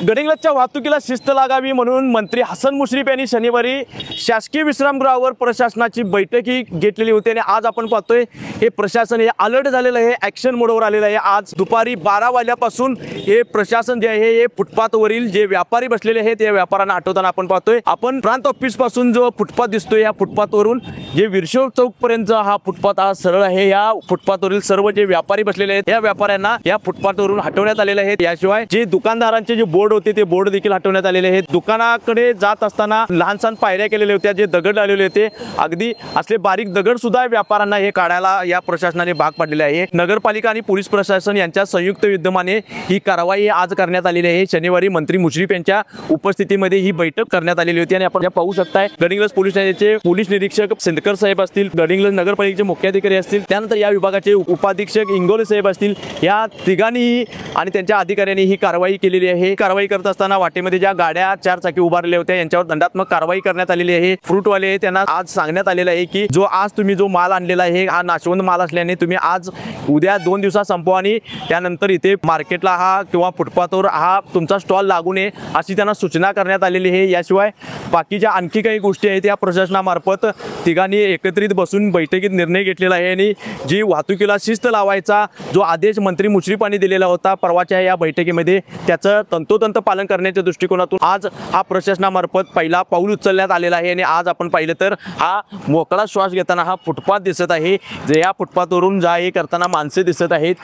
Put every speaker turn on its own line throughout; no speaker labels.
गडिंग्लजच्या वाहतुकीला शिस्त लागावी म्हणून मंत्री हसन मुश्रीफ यांनी शनिवारी शासकीय विश्रामगृहावर प्रशासनाची बैठकी घेतलेली होती आणि आज आपण पाहतोय हे प्रशासन हे अलर्ट झालेलं आहे, ॲक्शन मोडवर आलेलं आहे। आज दुपारी 12 वाजल्यापासून हे प्रशासन जे आहे हे फुटपाथवरील जे व्यापारी बसलेले आहेत या व्यापाऱ्यांना हटवताना आपण पाहतोय। आपण प्रांत ऑफिस पासून जो फुटपाथ दिसतोय या फुटपाथवरून जे विरशोळ चौक पर्यंत हा फुटपाथ हा सरळ आहे। या फुटपाथवरील सर्व जे व्यापारी बसलेले आहेत या व्यापाऱ्यांना या फुटपाथवरून हटवण्यात आलेले आहे। याशिवाय जे दुकानदारांचे जे बोर्ड होते ते बोर्ड देखील हटवण्यात आलेले आहेत। दुकानाकडे जात असताना लहानसहान पायऱ्या केलेल्या होत्या, जे दगड लावलेले होते अगदी असले बारीक दगड सुद्धा व्यापाऱ्यांना हे काढायला या प्रशासनाने भाग पाडलेले आहे। नगरपालिका आणि पोलीस प्रशासन यांच्या संयुक्त विद्यमाने ही कारवाई आज करण्यात आलेली आहे। शनिवारी मंत्री मुश्रीफ यांच्या उपस्थितीमध्ये ही बैठक करण्यात आलेली होती आणि आपण पाहू शकताय गडिंग्लज पोलीस ठाण्याचे पोलीस निरीक्षक सिंदकर साहेब असतील, गडिंग्लज नगरपालिकेचे मुख्याधिकारी असतील, त्यानंतर या विभागाचे उपाधीक्षक इंगोले साहेब असतील, या तिघांनी आणि त्यांच्या अधिकाऱ्यांनी ही कारवाई केलेली आहे। कारवाई करत असताना वाटेमध्ये ज्या गाड्या 4 चाकी उभारलेल्या होत्या यांच्यावर दंडात्मक कारवाई करण्यात आलेली आहे। फ्रूटवाले त्यांना आज सांगण्यात आलेलं आहे की जो आज तुम्ही जो माल आणलेला आहे हा नाशवंत माल असल्याने तुम्ही आज उद्या 2 दिवसात संपवा आणि त्यानंतर इथे मार्केटला हा किंवा फुटपाथवर हा तुमचा स्टॉल लागू नये अशी त्यांना सूचना करण्यात आलेली आहे। याशिवाय बाकीच्या आणखी काही गोष्टी आहेत या प्रशासनामार्फत तिघांनी एकत्रित बसून बैठकीत निर्णय घेतलेला आहे आणि जी वाहतुकीला शिस्त लावायचा जो आदेश मंत्री मुश्रीफांनी दिलेला होता परवाच्या या बैठकीमध्ये त्याचं तंतोतंत पालन करण्याच्या दृष्टिकोनातून आज हा प्रशासनामार्फत पहिला पाऊल उचलण्यात आलेला आहे आणि आज आपण पाहिलं तर हा मोकळा श्वास घेताना हा फुटपाथ दिसत आहे। जे या फुटपाथवरून जा ये करताना माणसे दिसत आहेत,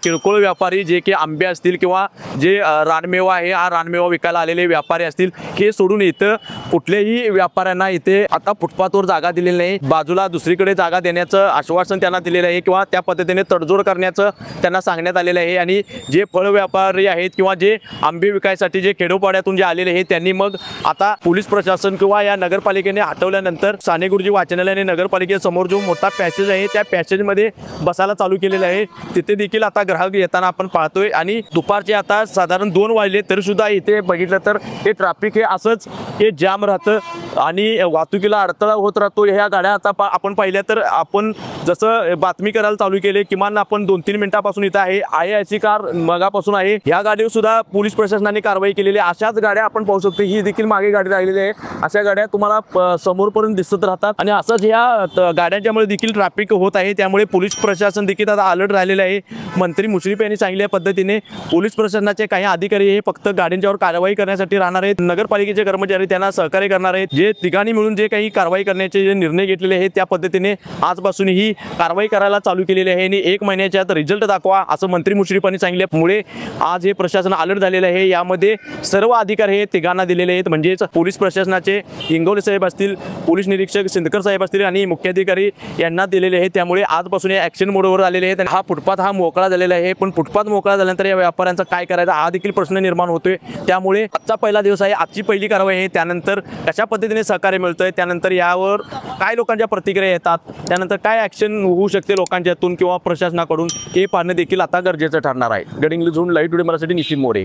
किरकोळ व्यापारी जे की आंबे असतील किंवा जे रानमेवा आहे हा रानमेवा विकायला आलेले व्यापारी असतील हे सोडून इथं कुठल्याही व्यापाऱ्यांना इथे आता फुटपाथवर जागा दिलेली नाही। बाजूला दुसरीकडे जागा देण्याचं आश्वासन त्यांना दिलेलं आहे किंवा त्या पद्धतीने तडजोड करण्याचं त्यांना सांगण्यात आलेलं आहे। आणि जे फळ व्यापारी आहेत किंवा जे आंबे विकायसाठी जे खेडोपाड्यातून जे आलेले आहेत त्यांनी मग आता पोलीस प्रशासन किंवा या नगरपालिकेने हटवल्यानंतर साने गुरुजी वाचनालयाने नगरपालिकेसमोर जो मोठा पॅसेज आहे त्या पॅसेजमध्ये बसायला चालू केलेलं आहे। तिथे देखील आता ग्राहक येताना आपण पाहतोय आणि दुपारचे आता साधारण 2 वाजले तरी सुद्धा इथे बघितलं तर हे ट्रॅफिक हे असंच हे जाम राहतं आणि वाहतुकीला अडथळा होत राहतो। ह्या गाड्या आता आपण पाहिल्या तर आपण जसं बातमी करायला चालू केले किमान आपण 2-3 मिनिटापासून इथं आहे IIC कार मगापासून आहे। ह्या गाडीवर सुद्धा पोलीस प्रशासनाने कारवाई केलेली आहे। अशाच गाड्या आपण पाहू शकतो, ही देखील मागे गाडी राहिलेली आहे। अशा गाड्या तुम्हाला समोरपर्यंत दिसत राहतात आणि असंच ह्या गाड्यांच्यामुळे देखील ट्रॅफिक होत आहे। त्यामुळे पोलीस प्रशासन देखील आता अलर्ट राहिलेलं आहे। मंत्री मुश्रीफ यांनी सांगितल्या पद्धतीने पोलीस प्रशासनाचे काही अधिकारी हे फक्त गाड्यांच्यावर कारवाई करण्यासाठी राहणार आहेत, नगरपालिकेचे कर्मचारी त्यांना सहकार्य करणार आहेत। जे तिघांनी मिळून जे काही कारवाई करण्याचे जे निर्णय घेतलेले आहेत त्या पद्धतीने आजपासून ही कारवाई करायला चालू केलेली आहे आणि 1 महिन्याच्या आत रिझल्ट दाखवा असं मंत्री मुश्रीफांनी सांगितल्यामुळे आज हे प्रशासन अलर्ट झालेलं आहे। यामध्ये सर्व अधिकारी हे तिघांना दिलेले आहेत, म्हणजेच पोलीस प्रशासनाचे इंगोले साहेब असतील, पोलीस निरीक्षक सिंदकर साहेब असतील आणि मुख्याधिकारी यांना दिलेले आहेत। त्यामुळे आजपासून हे ॲक्शन मोडवर आलेले आहेत आणि हा फुटपाथ हा मोकळा झालेला आहे। पण फुटपाथ मोकळा झाल्यानंतर या व्यापाऱ्यांचा काय करायचा हा देखील प्रश्न निर्माण होतोय। त्यामुळे आजचा पहिला दिवस आहे, आजची पहिली कारवाई आहे, त्यानंतर कशा पद्धतीने सहकार्य मिळतंय, त्यानंतर यावर काय लोकांच्या प्रतिक्रिया येतात, त्यानंतर काय ॲक्शन होऊ शकते लोकांच्यातून किंवा प्रशासनाकडून हे पाहणं देखील आता गरजेचं ठरणार आहे। गडिंग्लजहून लाईव्ह टुडे मराठीसाठी निश्चित मोरे।